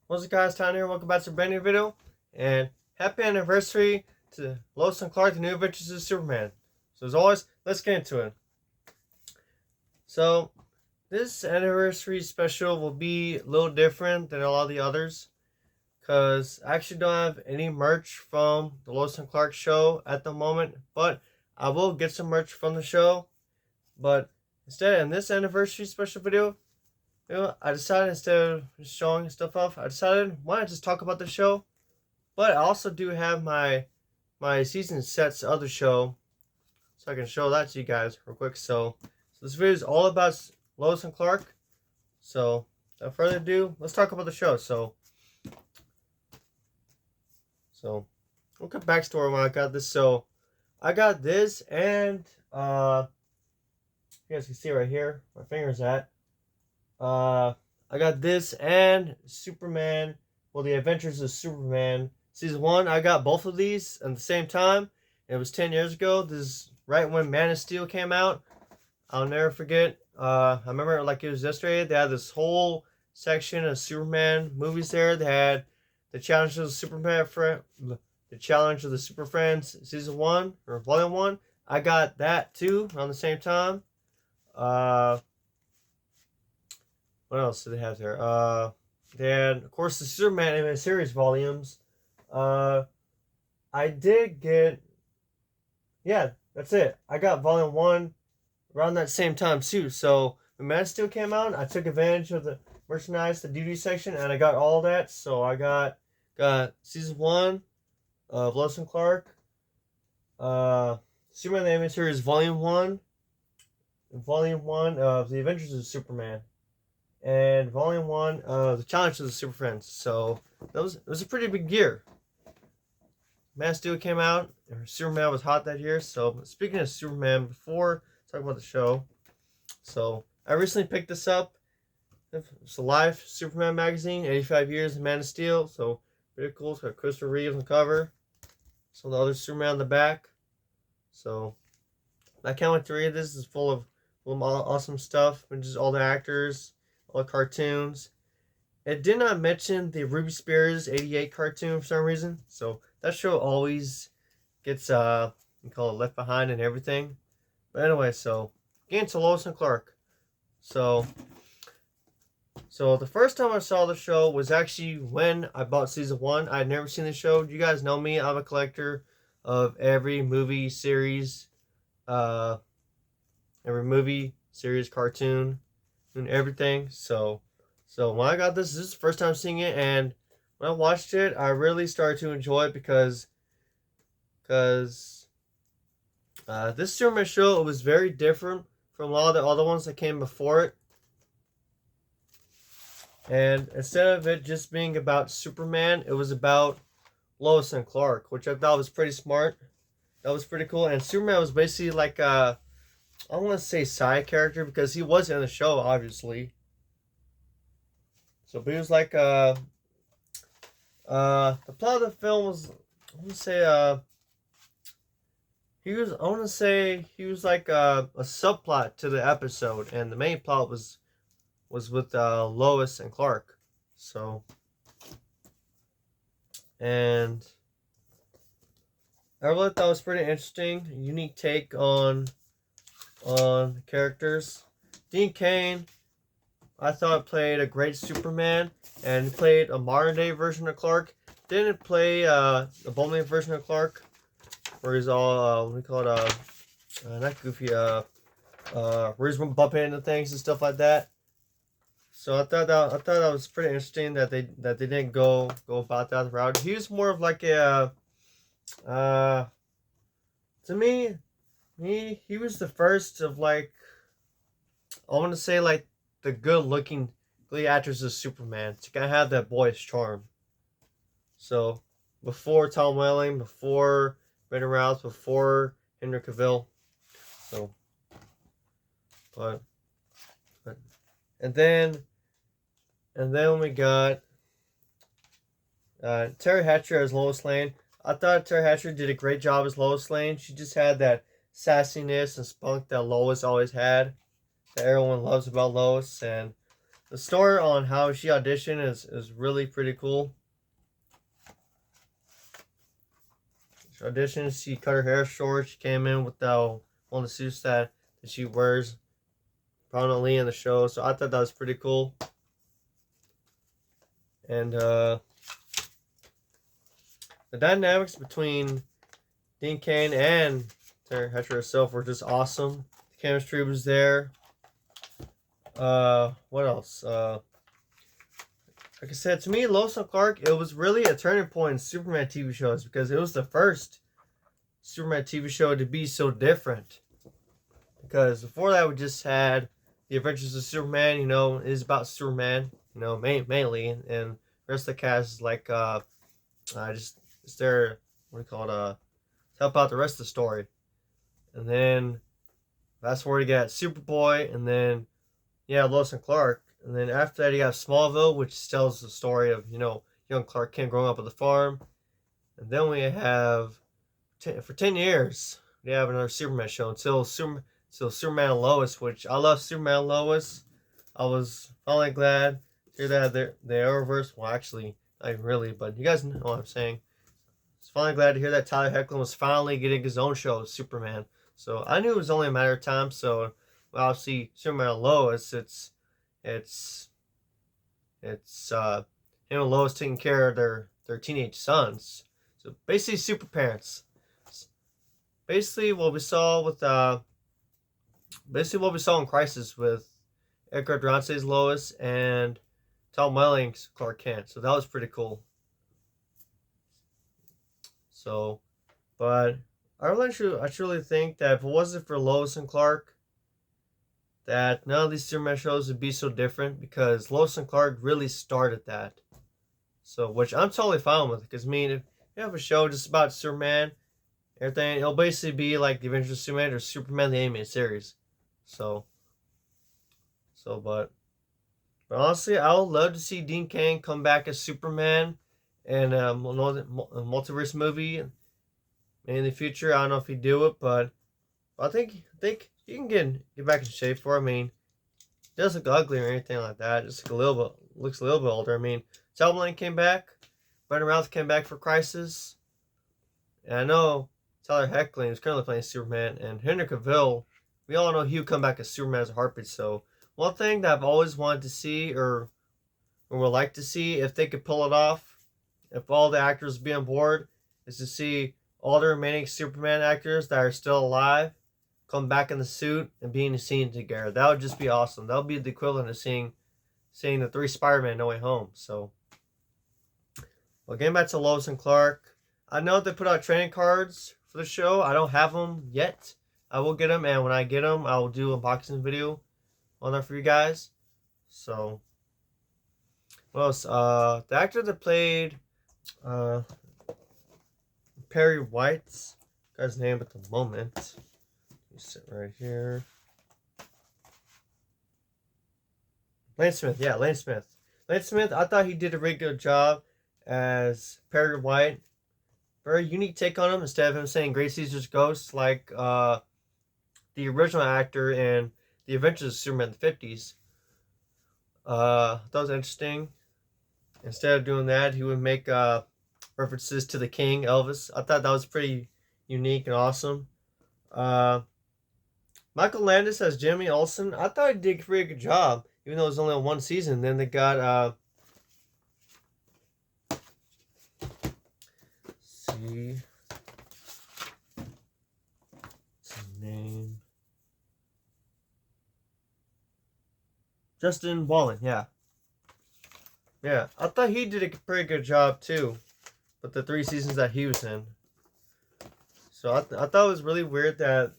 What's up, guys? Tyler here. Welcome back to a brand new video. And happy anniversary to Lois and Clark, The New Adventures of Superman. So as always, let's get into it. So this anniversary special will be a little different than a lot of the others, because I actually don't have any merch from the Lois and Clark show at the moment, but I will get some merch from the show. But instead, in this anniversary special video, I decided instead of just showing stuff off, I decided why not just talk about the show. But I also do have my season sets of the show, so I can show that to you guys real quick. So this video is all about Lois and Clark. So without further ado, let's talk about the show. So look at backstory when I got this. So I got this, and you guys can see right here where my finger's at. I got this and Superman. Well, The Adventures of Superman Season 1. I got both of these at the same time. It was 10 years ago. This is right when Man of Steel came out. I'll never forget. I remember like it was yesterday. They had this whole section of Superman movies there. They had the Challenge of the Superman the Challenge of the Super Friends Season 1 or Volume 1. I got that too around the same time. What else did they have there? They had, of course, the Superman animated series volumes. I did get, yeah, that's it. I got Volume 1 around that same time, too. So, when Man of Steel came out, I took advantage of the merchandise, the DVD section, and I got all that. So, I got Season 1 of Lois and Clark, Superman the Animated Series Volume 1, and Volume 1 of The Adventures of Superman, and Volume 1 of The Challenge of the Super Friends. So it was a pretty big year. Man of Steel came out, and Superman was hot that year. So speaking of Superman, before talking about the show, so I recently picked this up. It's a Life Superman magazine, 85 years of Man of Steel. So pretty cool. It's got Christopher Reeves on the cover, some of the other Superman on the back. So I can't wait to read this. It's full of awesome stuff, which is all the actors, all the cartoons. It did not mention the Ruby Spears 88 cartoon for some reason. So that show always gets you call it left behind and everything. But anyway, so getting to Lois and Clark. So the first time I saw the show was actually when I bought Season 1. I had never seen the show. You guys know me. I'm a collector of every movie series, every movie series, cartoon, and everything. So when I got this is the first time seeing it, and when I watched it, I really started to enjoy it because this Superman show, it was very different from a lot of the other ones that came before it. And instead of it just being about Superman, it was about Lois and Clark, which I thought was pretty smart. That was pretty cool. And Superman was basically like I don't want to say side character because he was in the show, obviously. So, but he was like the plot of the film was, I want to say he was like a subplot to the episode, and the main plot was with Lois and Clark. So, and I really thought it was pretty interesting, unique take on characters. Dean Cain, I thought played a great Superman, and he played a modern day version of Clark. Didn't play a Bowman version of Clark, where he's all what do you call it? Not goofy. Where he's bumping into things and stuff like that. So I thought that was pretty interesting that they didn't go about that route. He was more of like a to me, he was the first of like, I want to say like the good looking lead actors of Superman to kind of have that boyish charm. So before Tom Welling, before Brandon Routh, before Henry Cavill. So but and then we got Terry Hatcher as Lois Lane. I thought Terry Hatcher did a great job as Lois Lane. She just had that sassiness and spunk that Lois always had, that everyone loves about Lois. And the story on how she auditioned is really pretty cool. She auditioned, she cut her hair short, she came in with one of the suits that she wears prominently in the show, so I thought that was pretty cool. And the dynamics between Dean Cain and Terry Hatcher herself were just awesome. The chemistry was there. What else? Like I said, to me, Lois and Clark, it was really a turning point in Superman TV shows because it was the first Superman TV show to be so different. Because before that, we just had The Adventures of Superman. You know, it is about Superman. You know, mainly, and the rest of the cast is like just it's there. What do you call it? To help out the rest of the story. And then fast forward, you got Superboy, and then Lois and Clark. And then after that, you got Smallville, which tells the story of, young Clark Kent growing up at the farm. And then we have, for 10 years, we have another Superman show until Superman and Lois, which I love Superman and Lois. I was finally glad to hear that the Arrowverse, well, actually, not even really, but you guys know what I'm saying. I was finally glad to hear that Tyler Hoechlin was finally getting his own show, Superman. So I knew it was only a matter of time. So, obviously, Superman and Lois, it's him and Lois taking care of their teenage sons. So basically, super parents. Basically, what we saw in Crisis with Edgar Durance's Lois and Tom Welling's Clark Kent. So that was pretty cool. So, but I truly think that if it wasn't for Lois and Clark, that none of these Superman shows would be so different because Lois and Clark really started that. So, which I'm totally fine with, because I mean, if you have a show just about Superman, everything, it'll basically be like The Adventures of Superman or Superman the Animated Series. But honestly, I would love to see Dean Cain come back as Superman in a multiverse movie in the future. I don't know if he'd do it, but I think he can get back in shape for it. I mean, he doesn't look ugly or anything like that. Just looks a little bit older. I mean, Tom Lane came back. Brandon Routh came back for Crisis. And I know Tyler Hoechlin is currently playing Superman. And Henry Cavill, we all know he would come back as Superman as a heartbeat. So, one thing that I've always wanted to see or would like to see, if they could pull it off, if all the actors be on board, is to see all the remaining Superman actors that are still alive come back in the suit and be in the scene together. That would just be awesome. That would be the equivalent of seeing the 3 Spider-Man No Way Home. So, well, getting back to Lois and Clark, I know they put out training cards for the show. I don't have them yet. I will get them, and when I get them, I will do an unboxing video on there for you guys. So, what else? The actor that played Perry White's guy's name at the moment. Let me sit right here. Lane Smith, Lane Smith. Lane Smith, I thought he did a really good job as Perry White. Very unique take on him, instead of him saying Great Caesar's Ghost like the original actor in The Adventures of Superman in the 50s. That was interesting. Instead of doing that, he would make references to the King, Elvis. I thought that was pretty unique and awesome. Michael Landis as Jimmy Olsen. I thought he did a pretty good job, even though it was only on one season. Then they got see, what's his name? Justin Wallen, yeah. I thought he did a pretty good job too, with the 3 seasons that he was in. So I thought it was really weird that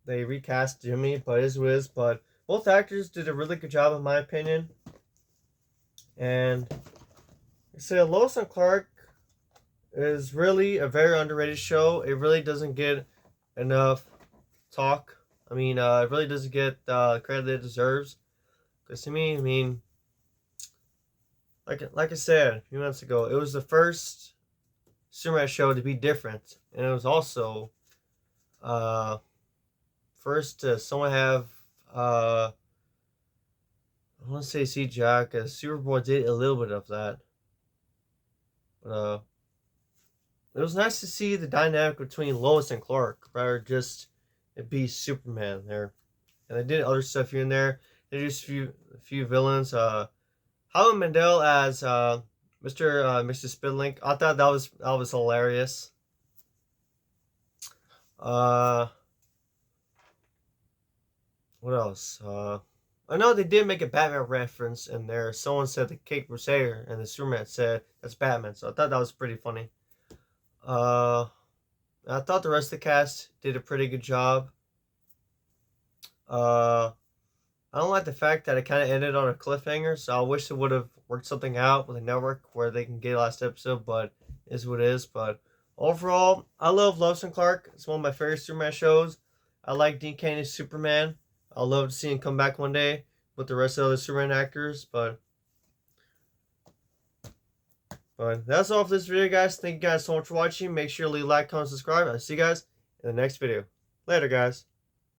they recast Jimmy, but it is what it is. But both actors did a really good job, in my opinion. And like I said, Lois and Clark is really a very underrated show. It really doesn't get enough talk. I mean, it really doesn't get the credit it deserves. Because to me, I mean, like I said a few months ago, it was the first Superman show to be different, and it was also first to someone have I want to say CGI because Superboy did a little bit of that. But it was nice to see the dynamic between Lois and Clark rather just it be Superman there. And they did other stuff here and there. They introduced a few villains. Howie Mandel as Mr. Spidlink. I thought that was hilarious. Uh, what else? I know they did make a Batman reference in there. Someone said the Cape Crusader, and the Superman said that's Batman. So I thought that was pretty funny. Uh, I thought the rest of the cast did a pretty good job. Uh, I don't like the fact that it kind of ended on a cliffhanger, so I wish they would have worked something out with a network where they can get last episode, but it is what it is. But overall, I love Lois and Clark. It's one of my favorite Superman shows. I like Dean Cain's Superman. I'd love to see him come back one day with the rest of the other Superman actors, but that's all for this video, guys. Thank you guys so much for watching. Make sure to leave a like, comment, subscribe. I'll see you guys in the next video. Later, guys.